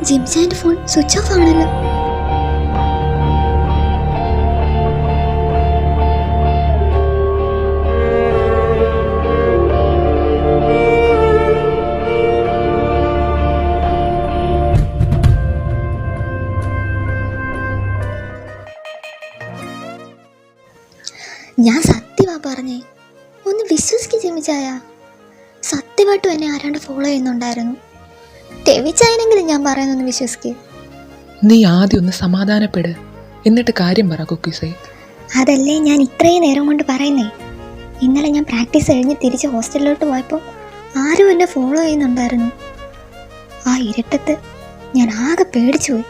ജിംസാന്റെ phone switch off ആണല്ലോ. ഞാൻ സത്യമാ പറഞ്ഞേ, ഒന്ന് വിശ്വസിക്ക് ജിമിച്ചായ. സത്യമായിട്ടും എന്നെ ആരാണ്ട് ഫോളോ ചെയ്യുന്നുണ്ടായിരുന്നു. ടെവിച്ചായനെങ്കിലും ഞാൻ പറയുന്നൊന്ന് വിശ്വസിക്ക്. നീ ആദ്യം ഒന്ന് സമാധാനപ്പെട്, എന്നിട്ട് കാര്യം പറ കുക്കീസേ. അതല്ലേ ഞാൻ ഇത്രയും നേരം കൊണ്ട് പറയുന്നേ. ഇന്നലെ ഞാൻ പ്രാക്ടീസ് കഴിഞ്ഞ് തിരിച്ച് ഹോസ്റ്റലിലോട്ട് പോയപ്പോൾ ആരും എന്നെ ഫോളോ ചെയ്യുന്നുണ്ടായിരുന്നു. ആ ഇരുട്ടത്ത് ഞാൻ ആകെ പേടിച്ചു പോയി.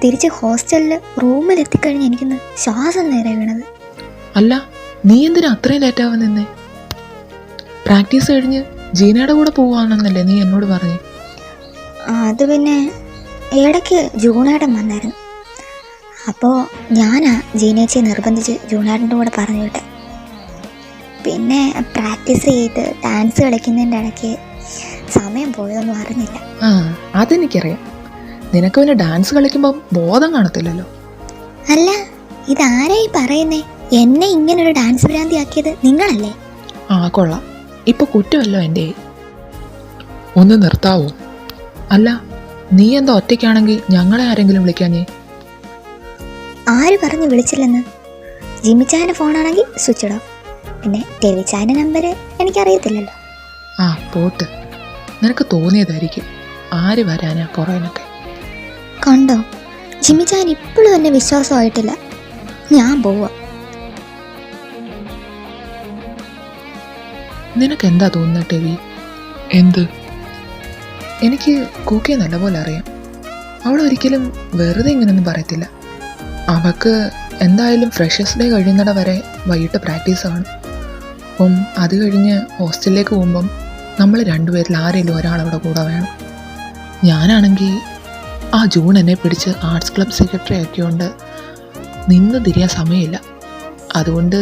തിരിച്ച് ഹോസ്റ്റലിൽ റൂമിലെത്തിക്കഴിഞ്ഞ് എനിക്കൊന്ന് ശ്വാസം നേരെ വീണത്. അല്ല, നീ എന്തിനാ അത്രയും ലേറ്റാവാൻ നിന്നേ? പ്രാക്ടീസ് കഴിഞ്ഞ് ജീനയുടെ കൂടെ പോവാണെന്നല്ലേ നീ എന്നോട് പറഞ്ഞു? അത് പിന്നെ ഇടയ്ക്ക് ജൂണേടൻ വന്നായിരുന്നു. അപ്പോൾ ഞാനാ ജീനേച്ചിയെ നിർബന്ധിച്ച് ജൂണേടൻ്റെ കൂടെ പറഞ്ഞു വിട്ടെ. പിന്നെ പ്രാക്ടീസ് ചെയ്ത് ഡാൻസ് കളിക്കുന്നതിൻ്റെ ഇടയ്ക്ക് സമയം പോയതൊന്നും അറിഞ്ഞില്ല. ആ, അതെനിക്കറിയാം. നിനക്ക് പിന്നെ ഡാൻസ് കളിക്കുമ്പോൾ ബോധം കാണത്തില്ലല്ലോ. അല്ല, ഇതാരായി പറയുന്നേ? എന്നെ ഇങ്ങനൊരു ഡാൻസ് ഭ്രാന്തിയാക്കിയത് നിങ്ങളല്ലേ? ആ, കൊള്ളാം. ഇപ്പൊ കുറ്റമല്ലോ എൻ്റെ. ഒന്ന് നിർത്താവോ? അല്ല, നീ എന്താ ഒറ്റയ്ക്കാണെങ്കിൽ ഞങ്ങളെ ആരെങ്കിലും വിളിക്കാഞ്ഞേ? ആര് പറഞ്ഞു വിളിച്ചില്ലെന്ന്? ജിമ്മിച്ചായൻ്റെ ഫോണാണെങ്കിൽ സ്വിച്ച് ഓഫ്. പിന്നെ ടെവിച്ചായൻ്റെ നമ്പർ എനിക്കറിയത്തില്ലല്ലോ. ആ, പോട്ട്. നിനക്ക് തോന്നിയതായിരിക്കും. ആര് വരാനാ കുറേനൊക്കെ. കണ്ടോ, ജിമ്മിച്ചായൻ ഇപ്പോഴും എന്നെ വിശ്വാസമായിട്ടില്ല. ഞാൻ പോവാ. നിനക്ക് എന്താ തോന്നുന്നത് ടെവി? എന്ത്? എനിക്ക് കൂക്കിയെ നല്ലപോലെ അറിയാം. അവൾ ഒരിക്കലും വെറുതെ ഇങ്ങനെയൊന്നും പറയത്തില്ല. അവൾക്ക് എന്തായാലും ഫ്രഷേഴ്സ് ഡേ കഴിയുന്നിട വരെ വൈകിട്ട് പ്രാക്ടീസ് ആണ്. അപ്പം അത് കഴിഞ്ഞ് ഹോസ്റ്റലിലേക്ക് പോകുമ്പം നമ്മൾ രണ്ടുപേരിൽ ആരെങ്കിലും ഒരാളവിടെ കൂടെ വേണം. ഞാനാണെങ്കിൽ ആ ജൂൺ എന്നെ പിടിച്ച് ആർട്സ് ക്ലബ് സെക്രട്ടറി ആക്കിയോണ്ട് നിന്ന് തിരിയാൻ സമയമില്ല. അതുകൊണ്ട്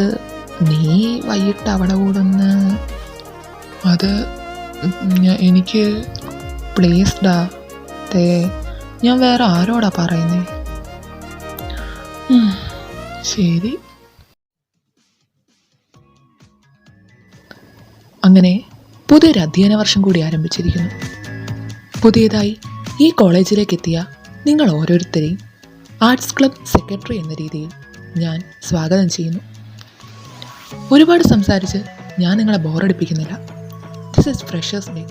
നീ വൈകിട്ട് അവിടെ കൂടെ ഒന്ന്. അത് എനിക്ക് പ്ലീസ്ഡാ തേ, ഞാൻ വേറെ ആരോടാ പറയുന്നേ? ശരി. അങ്ങനെ പുതിയൊരു അധ്യയന വർഷം കൂടി ആരംഭിച്ചിരിക്കുന്നു. പുതിയതായി ഈ കോളേജിലേക്ക് എത്തിയ നിങ്ങൾ ഓരോരുത്തരെയും ആർട്സ് ക്ലബ് സെക്രട്ടറി എന്ന രീതിയിൽ ഞാൻ സ്വാഗതം ചെയ്യുന്നു. ഒരുപാട് സംസാരിച്ച് ഞാൻ നിങ്ങളെ ബോറടിപ്പിക്കുന്നില്ല. This is freshers day.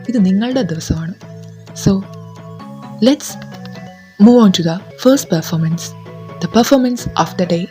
ഇത് നിങ്ങളുടെ ദിവസമാണ്. So let's move on to the first performance, the performance of the day.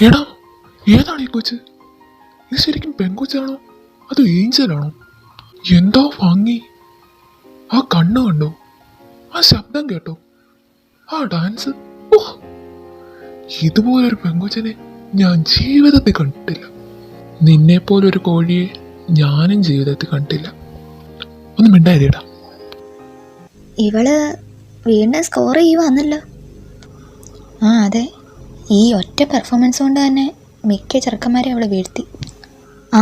എടാ, ഏതാണ് ഈ കൊച്ച്? ഇത് ശരിക്കും പെൺകൊച്ചാണോ അതോ ഏഞ്ചലാണോ? എന്താ ഭംഗി! ആ കണ്ണ് കണ്ടോ? ആ ശബ്ദം കേട്ടോ? ആ ഡാൻസ്! ഓ, ഇതുപോലൊരു പെൺകൊച്ചിനെ ഞാൻ ജീവിതത്തിൽ കണ്ടിട്ടില്ല. നിന്നെപ്പോലൊരു കോഴിയെ ഞാനും ജീവിതത്തിൽ കണ്ടിട്ടില്ല. ഒന്നും മിണ്ടായില്ലേടാ. ഇവള് വീണ്ടും സ്കോർ ചെയ്യുവാന്നല്ലോ. ആ അതെ, ഈ ഒറ്റ പെർഫോമൻസ് കൊണ്ട് തന്നെ മിക്ക ചെറുക്കന്മാരെ അവൾ വീഴ്ത്തി.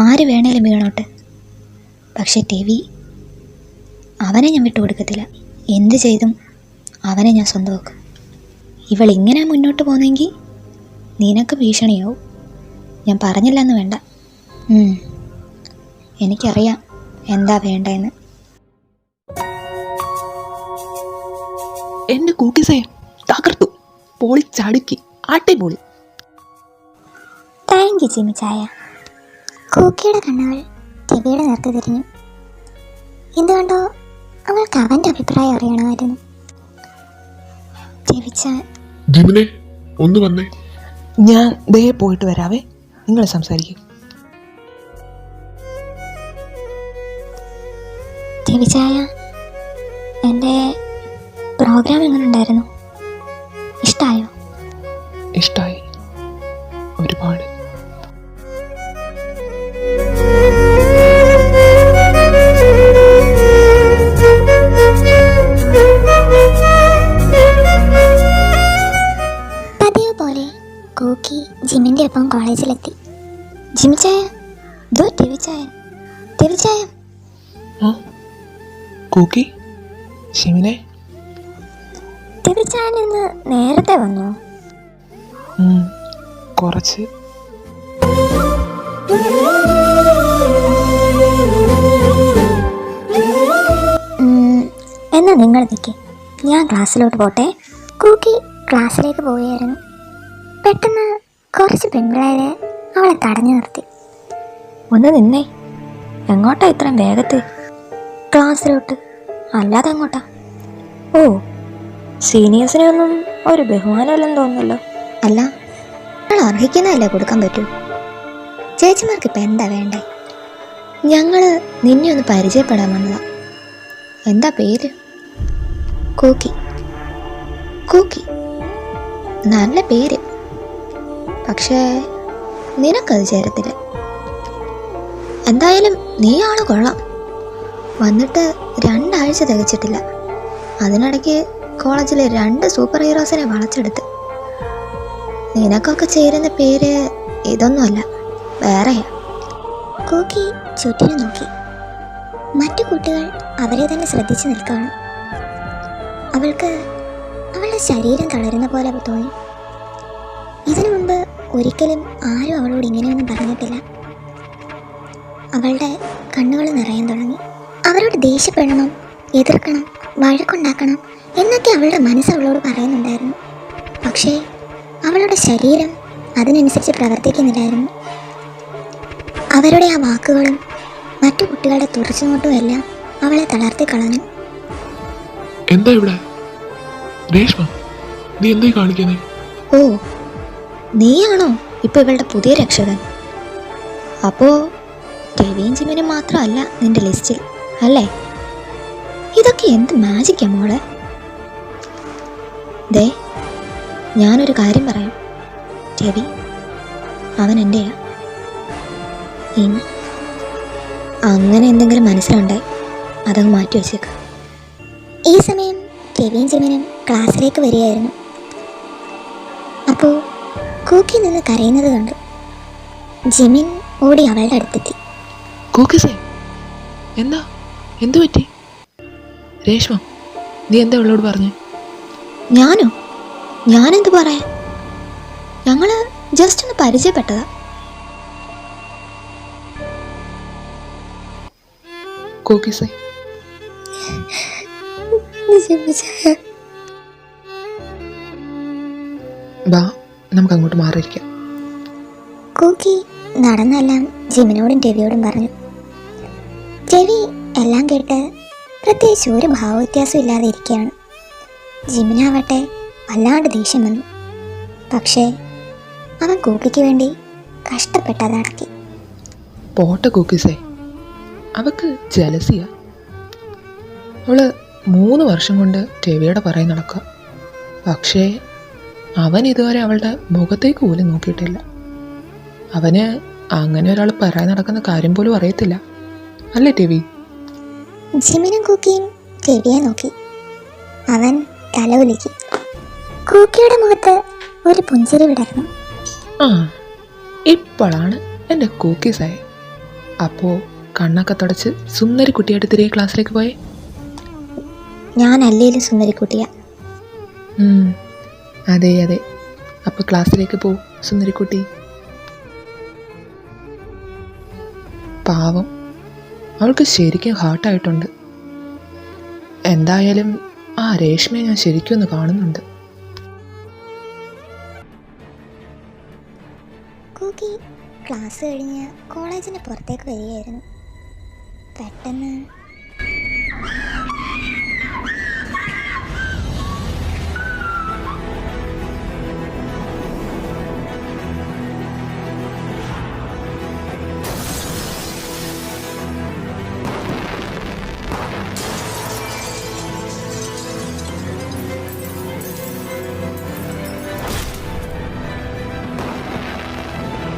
ആര് വേണേലും വീണോട്ടെ, പക്ഷെ ടെവി അവനെ ഞാൻ വിട്ടുകൊടുക്കത്തില്ല. എന്ത് ചെയ്തും അവനെ ഞാൻ സ്വന്തമാക്കും. ഇവളിങ്ങനെ മുന്നോട്ട് പോകുന്നെങ്കിൽ നിനക്ക് ഭീഷണിയാവും. ഞാൻ പറഞ്ഞില്ലെന്ന് വേണ്ട. എനിക്കറിയാം എന്താ വേണ്ടതെന്ന്. എൻ്റെ കൂക്കിസേ തകർത്തു, പൊളിച്ചടുക്കി, അടിപൊളി. താങ്ക് യു ജിമ്മി ചായ. കൂക്കിയുടെ കണ്ണുകൾ ടിവിയുടെ നേർക്ക് തിരിഞ്ഞു. എന്തുകൊണ്ടോ അവൾക്ക് അവൻ്റെ അഭിപ്രായം അറിയണമായിരുന്നു. ജിമിനെ ഒന്ന് വന്നേ. ഞാൻ ദേ പോയിട്ട് വരാവേ, നിങ്ങൾ സംസാരിക്കും. ടിവിച്ചായ, എൻ്റെ പ്രോഗ്രാം എങ്ങനെ ഉണ്ടായിരുന്നു? ഇഷ്ടമായോ? ഇഷ്ടമായി, ഒരുപാട്. പതിവ് പോലെ കൂക്കി ജിമ്മിൻ്റെ ഒപ്പം കോളേജിലെത്തി. ജിമ്മി ചായ, ദോ ടിവിച്ചായ. ടിവിച്ചായ, കൂക്കി, ഷിമിനെ. ടിവിച്ചായ ഇന്ന് നേരത്തെ വന്നോ? കുറച്ച്. എന്നാ നിങ്ങൾ നിൽക്കേ, ഞാൻ ക്ലാസ്സിലോട്ട് പോട്ടെ. കൂക്കി ക്ലാസ്സിലേക്ക് പോവുകയായിരുന്നു. പെട്ടെന്ന് കുറച്ച് പെൺപിള്ളേരെ അവളെ തടഞ്ഞു നിർത്തി. ഒന്ന് നിന്നേ. എങ്ങോട്ടാ ഇത്രയും വേഗത്തിൽ? ക്ലാസ്സിലോട്ട്. അല്ലാതെ എങ്ങോട്ടാ? ഓ, സീനിയേഴ്സിനൊന്നും ഒരു ബഹുമാനമല്ലെന്ന് തോന്നുന്നല്ലോ. അല്ല, ഞങ്ങൾ അർഹിക്കുന്നതല്ലേ കൊടുക്കാൻ പറ്റൂ. ചേച്ചിമാർക്ക് ഇപ്പം എന്താ വേണ്ടേ? ഞങ്ങൾ നിന്നെ ഒന്ന് പരിചയപ്പെടാൻ വന്നതാ. എന്താ പേര്? കൂക്കി. കൂക്കി, നല്ല പേര്. പക്ഷേ നിനക്കത് ചേരത്തില്ല. എന്തായാലും നീ ആള് കൊള്ളാം. വന്നിട്ട് 2 ആഴ്ച തികച്ചിട്ടില്ല. അതിനിടയ്ക്ക് കോളേജിലെ 2 സൂപ്പർ ഹീറോസിനെ വളച്ചെടുത്ത്. നിനക്കൊക്കെ ചേരുന്ന പേര് ഇതൊന്നുമല്ല, വേറെയാ. കൂക്കി ചുറ്റിനും നോക്കി. മറ്റു കുട്ടികൾ അവരെ തന്നെ ശ്രദ്ധിച്ചു നിൽക്കുകയാണ്. അവൾക്ക് അവളുടെ ശരീരം തളരുന്ന പോലെ തോന്നി. ഇതിനു മുമ്പ് ഒരിക്കലും ആരും അവളോട് ഇങ്ങനെയൊന്നും പറഞ്ഞിട്ടില്ല. അവളുടെ കണ്ണുകൾ നിറയാൻ തുടങ്ങി. അവരോട് ദേഷ്യപ്പെടണം, എതിർക്കണം, വഴക്കുണ്ടാക്കണം എന്നൊക്കെ അവളുടെ മനസ്സ് അവളോട് പറയുന്നുണ്ടായിരുന്നു. പക്ഷേ അവളുടെ ശരീരം അതിനനുസരിച്ച് പ്രവർത്തിക്കുന്നില്ലായിരുന്നു. അവരുടെ ആ വാക്കുകളും മറ്റു കുട്ടികളുടെ തുറച്ചുനോട്ടും എല്ലാം അവളെ തളർത്തി കളഞ്ഞു. എന്താ ഇവിടെ? രേഷ്മ, നീ എന്തായി കാണിക്കുന്നേ? ഓ, നീയാണോ ഇപ്പൊ ഇവളുടെ പുതിയ രക്ഷകൻ? അപ്പോ ടിവിയും ജിമ്മിനും മാത്രമല്ല നിന്റെ ലിസ്റ്റിൽ അല്ലേ? ഇതൊക്കെ എന്ത് മാജിക്കാ മോളെ. ദേ, ഞാനൊരു കാര്യം പറയാം. ടിവി, അവൻ എൻ്റെയാ. ഇനി അങ്ങനെ എന്തെങ്കിലും മനസ്സിലുണ്ടായി അതങ്ങ് മാറ്റി വെച്ചേക്കാം. ഈ സമയം ടിവിയും ജിമ്മിനും ക്ലാസ്സിലേക്ക് വരികയായിരുന്നു. അപ്പോൾ കൂക്കി നിന്ന് കരയുന്നത് കണ്ടു. ജിമിൻ ഓടി അവളുടെ അടുത്തെത്തി. കൂക്കിസേ, എന്താ, എന്തു പറ്റി? രേഷ്മ, നീ എന്താ അവളോട് പറഞ്ഞു? ഞാനോ? ഞാനെന്ത് പറയാൻ? ഞങ്ങള് ജസ്റ്റ് ഒന്ന് പരിചയപ്പെട്ടതാ. കൂക്കിസേ, ബാ, നമുക്ക് അങ്ങോട്ട് മാറിയിരിക്കാം. കൂക്കി നടന്നെല്ലാം ജിമിനോടും രവിയോടും പറഞ്ഞു. രവി എല്ലാം കേട്ട് പ്രത്യേകിച്ച് ഒരു ഭാവവ്യത്യാസം ഇല്ലാതെ ഇരിക്കുകയാണ്. ജിമിനാവട്ടെ വല്ലാണ്ട് ദേഷ്യം വന്നു. പക്ഷേ അവൻ കൂക്കിക്ക് വേണ്ടി കഷ്ടപ്പെട്ടതടക്കി. പോട്ടെ കൂക്കിസേ, അവക്ക് ജലസിയാ. അവള് 3 വർഷം കൊണ്ട് രവിയുടെ പറയും നടക്കുക. പക്ഷേ അവൻ ഇതുവരെ അവളുടെ മുഖത്തേക്ക് പോലും നോക്കിയിട്ടില്ല. അവന് അങ്ങനെ ഒരാൾ പറയാൻ നടക്കുന്ന കാര്യം പോലും അറിയത്തില്ല, അല്ലേ ടിവി? ജിമിനും കൂക്കിയും രവിയെ നോക്കി. അവൻ തല ഉലുക്കി. കൂക്കിയുടെ മുഖത്ത് ഒരു പുഞ്ചിരി വിടർന്നു. ആ, ഇപ്പോഴാണ് എൻ്റെ കൂക്കീസായ. അപ്പോൾ കണ്ണൊക്കെ തുടച്ച് സുന്ദരി കുട്ടിയായിട്ട് തിരികെ ക്ലാസ്സിലേക്ക് പോയേ. ഞാൻ അല്ലേലും സുന്ദരിക്കുട്ടിയാ. അതെ അതെ. അപ്പോൾ ക്ലാസ്സിലേക്ക് പോ സുന്ദരിക്കുട്ടി. പാവം, അവൾക്ക് ശരിക്കും ഹാർട്ടായിട്ടുണ്ട്. എന്തായാലും ആ രേഷ്മയെ ഞാൻ ശരിക്കും ഒന്ന് കാണുന്നുണ്ട്. കൂക്കി ക്ലാസ് കഴിഞ്ഞ് കോളേജിന് പുറത്തേക്ക് വരികയായിരുന്നു. പെട്ടെന്ന്